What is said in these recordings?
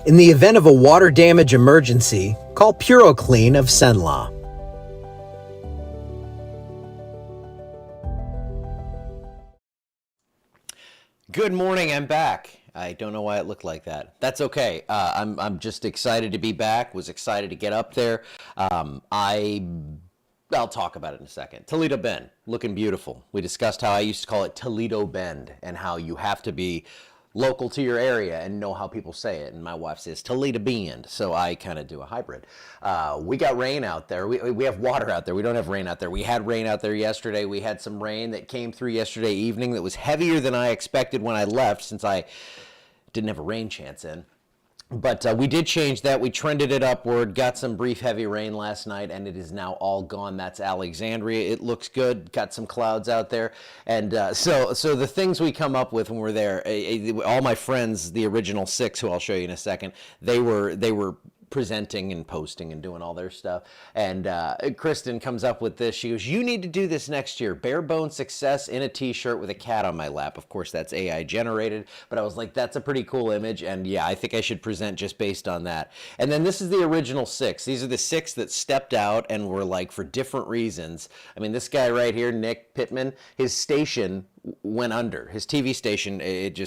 In the event of a water damage emergency, call PuroClean of Cenla. Good morning, I'm back. I don't know why it looked like that. That's okay. I'm just excited to be back, was excited to get up there. I'll talk about it in a second. Toledo Bend, looking beautiful. We discussed how I used to call it Toledo Bend and how you have to be local to your area and know how people say it. And my wife says Toledo Bend, so I kind of do a hybrid. We got rain out there. We have water out there. We don't have rain out there. We had rain out there yesterday. We had some rain that came through yesterday evening that was heavier than I expected when I left, since I didn't have a rain chance in. But we did change that. We trended it upward, got some brief heavy rain last night, and it is now all gone. That's Alexandria. It looks good. Got some clouds out there. And so the things we come up with when we're there, all my friends, the original 6, who I'll show you in a second, they were presenting and posting and doing all their stuff. And Kristen comes up with this. She goes, "You need to do this next year. Bare bone success in a t-shirt with a cat on my lap." Of course, that's AI generated, but I was like, that's a pretty cool image. And yeah, I think I should present just based on that. And then this is the original 6. These are the 6 that stepped out and were like, for different reasons. I mean, this guy right here, Nick Pittman, his station went under. His TV station, it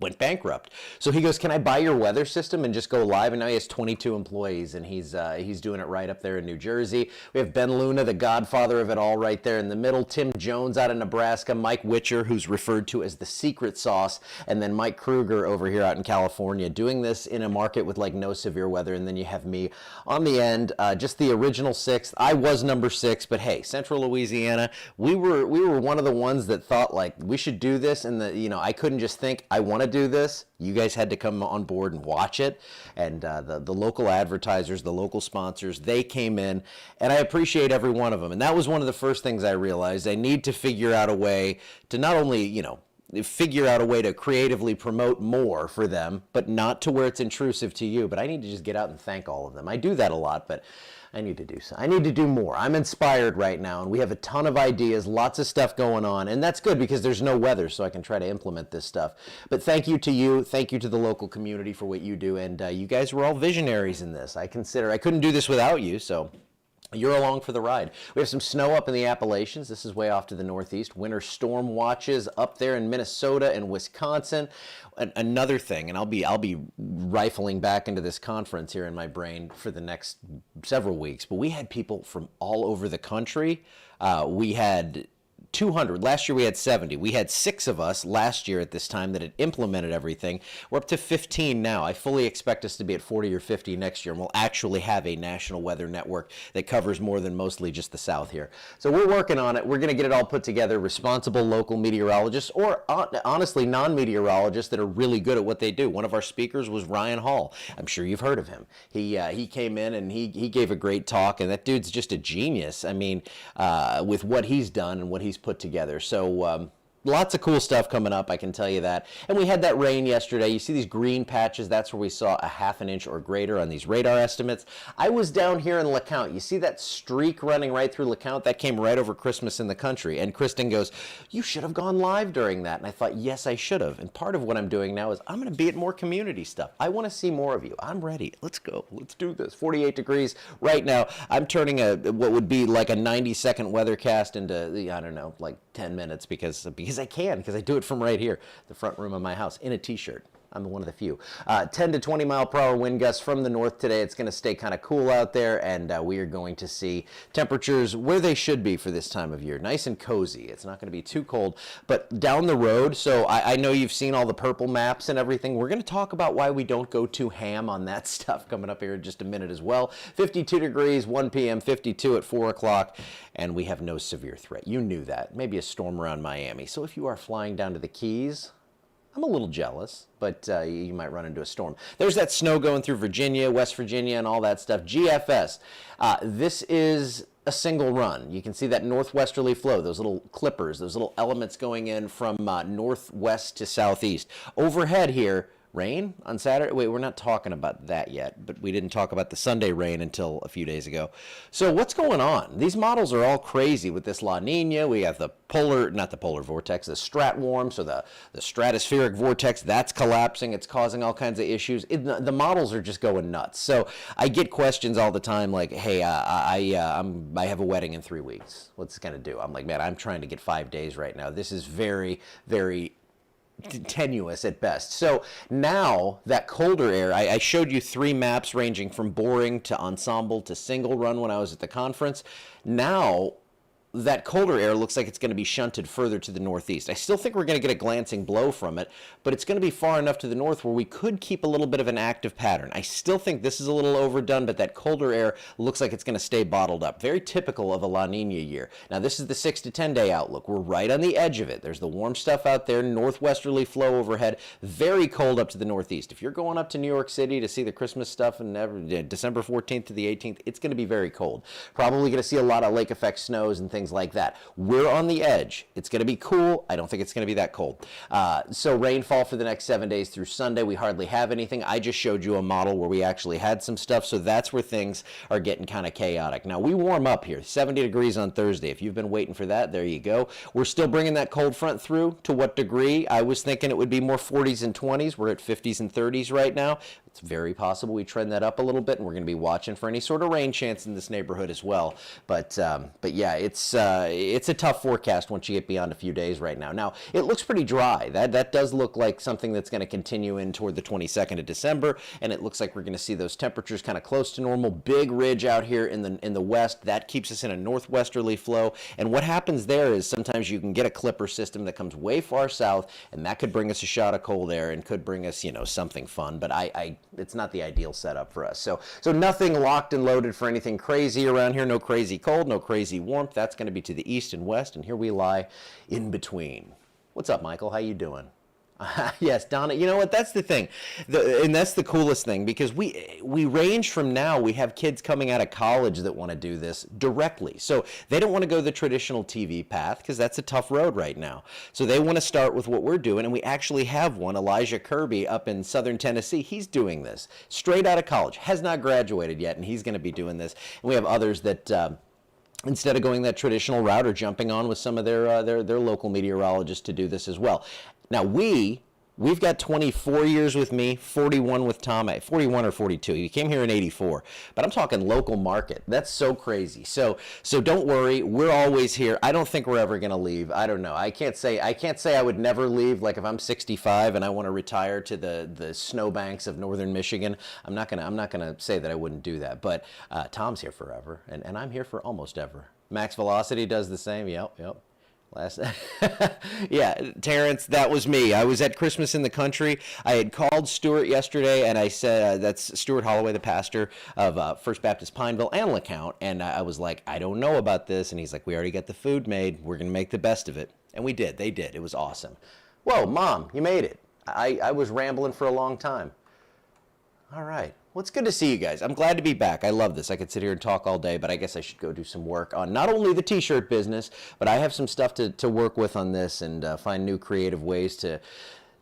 went bankrupt. So he goes, "Can I buy your weather system and just go live?" And now he has 22 employees, and he's doing it right up there in New Jersey. We have Ben Luna, the godfather of it all, right there in the middle. Tim Jones out of Nebraska. Mike Witcher, who's referred to as the secret sauce. And then Mike Kruger over here out in California, doing this in a market with like no severe weather. And then you have me on the end, just the original 6th. I was number 6, but hey, Central Louisiana, we were one of the ones that thought like we should do this. And I couldn't just think I want to do this. You guys had to come on board and watch it. And the local advertisers, the local sponsors, they came in, and I appreciate every one of them. And that was one of the first things I realized. I need to figure out a way to not only, figure out a way to creatively promote more for them, but not to where it's intrusive to you. But I need to just get out and thank all of them. I do that a lot, but I need to do so. I need to do more. I'm inspired right now, and we have a ton of ideas, lots of stuff going on, and that's good because there's no weather, so I can try to implement this stuff. But thank you to you. Thank you to the local community for what you do, and you guys were all visionaries in this. I couldn't do this without you, so you're along for the ride. We have some snow up in the Appalachians. This is way off to the northeast. Winter storm watches up there in Minnesota and Wisconsin. Another thing, and I'll be rifling back into this conference here in my brain for the next several weeks, but we had people from all over the country. We had 200. Last year we had 70. We had 6 of us last year at this time that had implemented everything. We're up to 15 now. I fully expect us to be at 40 or 50 next year, and we'll actually have a national weather network that covers more than mostly just the South here. So we're working on it. We're going to get it all put together. Responsible local meteorologists, or honestly non-meteorologists that are really good at what they do. One of our speakers was Ryan Hall. I'm sure you've heard of him. He came in and he gave a great talk, and that dude's just a genius. I mean, with what he's done and what he's put together. So lots of cool stuff coming up, I can tell you that. And we had that rain yesterday. You see these green patches? That's where we saw a ½ an inch or greater on these radar estimates. I was down here in LeCount. You see that streak running right through LeCount? That came right over Christmas in the country. And Kristen goes, "You should have gone live during that." And I thought, yes, I should have. And part of what I'm doing now is I'm going to be at more community stuff. I want to see more of you. I'm ready. Let's go. Let's do this. 48 degrees right now. I'm turning what would be like a 90-second weathercast into, I don't know, like 10 minutes because I can, because I do it from right here, the front room of my house, in a t-shirt. I'm one of the few. 10 to 20 mile per hour wind gusts from the north today. It's going to stay kind of cool out there, and we are going to see temperatures where they should be for this time of year. Nice and cozy. It's not going to be too cold, but down the road, so I know you've seen all the purple maps and everything. We're going to talk about why we don't go too ham on that stuff coming up here in just a minute as well. 52 degrees, 1 p.m., 52 at 4 o'clock, and we have no severe threat. You knew that. Maybe a storm around Miami. So if you are flying down to the Keys, I'm a little jealous, but you might run into a storm. There's that snow going through Virginia, West Virginia, and all that stuff. GFS. This is a single run. You can see that northwesterly flow, those little clippers, those little elements going in from northwest to southeast. Overhead here, Rain on Saturday? Wait, we're not talking about that yet, but we didn't talk about the Sunday rain until a few days ago. So what's going on? These models are all crazy with this La Nina. We have the not the polar vortex, the stratwarm, so the stratospheric vortex, that's collapsing. It's causing all kinds of issues. The models are just going nuts. So I get questions all the time like, hey, I have a wedding in 3 weeks. What's it going to do? I'm like, man, I'm trying to get 5 days right now. This is very, very tenuous at best. So now that colder air, I showed you 3 maps ranging from boring to ensemble to single run when I was at the conference. Now that colder air looks like it's going to be shunted further to the northeast. I still think we're going to get a glancing blow from it, but it's going to be far enough to the north where we could keep a little bit of an active pattern. I still think this is a little overdone, but that colder air looks like it's going to stay bottled up. Very typical of a La Nina year. Now, this is the 6 to 10 day outlook. We're right on the edge of it. There's the warm stuff out there, northwesterly flow overhead, very cold up to the northeast. If you're going up to New York City to see the Christmas stuff and December 14th to the 18th, it's going to be very cold. Probably going to see a lot of lake effect snows and things like that. We're on the edge. It's going to be cool. I don't think it's going to be that cold. So rainfall for the next 7 days through Sunday. We hardly have anything. I just showed you a model where we actually had some stuff. So that's where things are getting kind of chaotic. Now we warm up here, 70 degrees on Thursday. If you've been waiting for that, there you go. We're still bringing that cold front through. To what degree? I was thinking it would be more 40s and 20s. We're at 50s and 30s right now. It's very possible we trend that up a little bit, and we're going to be watching for any sort of rain chance in this neighborhood as well. But yeah, it's a tough forecast once you get beyond a few days right now. Now, it looks pretty dry. That does look like something that's going to continue in toward the 22nd of December, and it looks like we're going to see those temperatures kind of close to normal. Big ridge out here in the west. That keeps us in a northwesterly flow, and what happens there is sometimes you can get a clipper system that comes way far south, and that could bring us a shot of cold air and could bring us, something fun, but it's not the ideal setup for us. So nothing locked and loaded for anything crazy around here. No crazy cold, no crazy warmth. That's going to be to the east and west, and here we lie in between. What's up, Michael? How you doing? Yes, Donna, you know what? That's the thing. And that's the coolest thing, because we range from now. We have kids coming out of college that want to do this directly. So they don't want to go the traditional TV path because that's a tough road right now. So they want to start with what we're doing. And we actually have one, Elijah Kirby, up in southern Tennessee. He's doing this straight out of college, has not graduated yet, and he's going to be doing this. And we have others that instead of going that traditional route are jumping on with some of their local meteorologists to do this as well. Now we've got 24 years with me, 41 with Tom, 41 or 42. He came here in 84, but I'm talking local market. That's so crazy. So don't worry, we're always here. I don't think we're ever going to leave. I don't know. I can't say I would never leave. Like if I'm 65 and I want to retire to the snowbanks of northern Michigan, I'm not gonna say that I wouldn't do that. But Tom's here forever, and I'm here for almost ever. Max Velocity does the same. Yep. Yeah, Terrence, that was me. I was at Christmas in the Country. I had called Stuart yesterday, and I said, that's Stuart Holloway, the pastor of First Baptist Pineville and LeCount, and I was like, I don't know about this, and he's like, we already got the food made. We're going to make the best of it. And we did. They did. It was awesome. Whoa, Mom, you made it. I was rambling for a long time. All right. Well, it's good to see you guys. I'm glad to be back. I love this. I could sit here and talk all day, but I guess I should go do some work on not only the t-shirt business, but I have some stuff to work with on this and find new creative ways to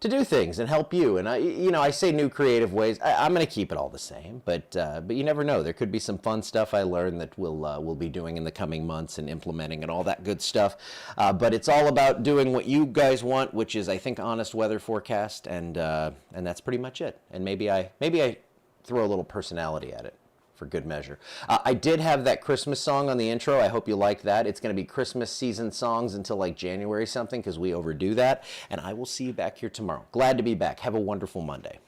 do things and help you. And I say new creative ways. I'm going to keep it all the same, but you never know. There could be some fun stuff I learned that we'll be doing in the coming months and implementing and all that good stuff. But it's all about doing what you guys want, which is, I think, honest weather forecast, and that's pretty much it. And maybe I throw a little personality at it for good measure. I did have that Christmas song on the intro. I hope you liked that. It's going to be Christmas season songs until like January something because we overdo that. And I will see you back here tomorrow. Glad to be back. Have a wonderful Monday.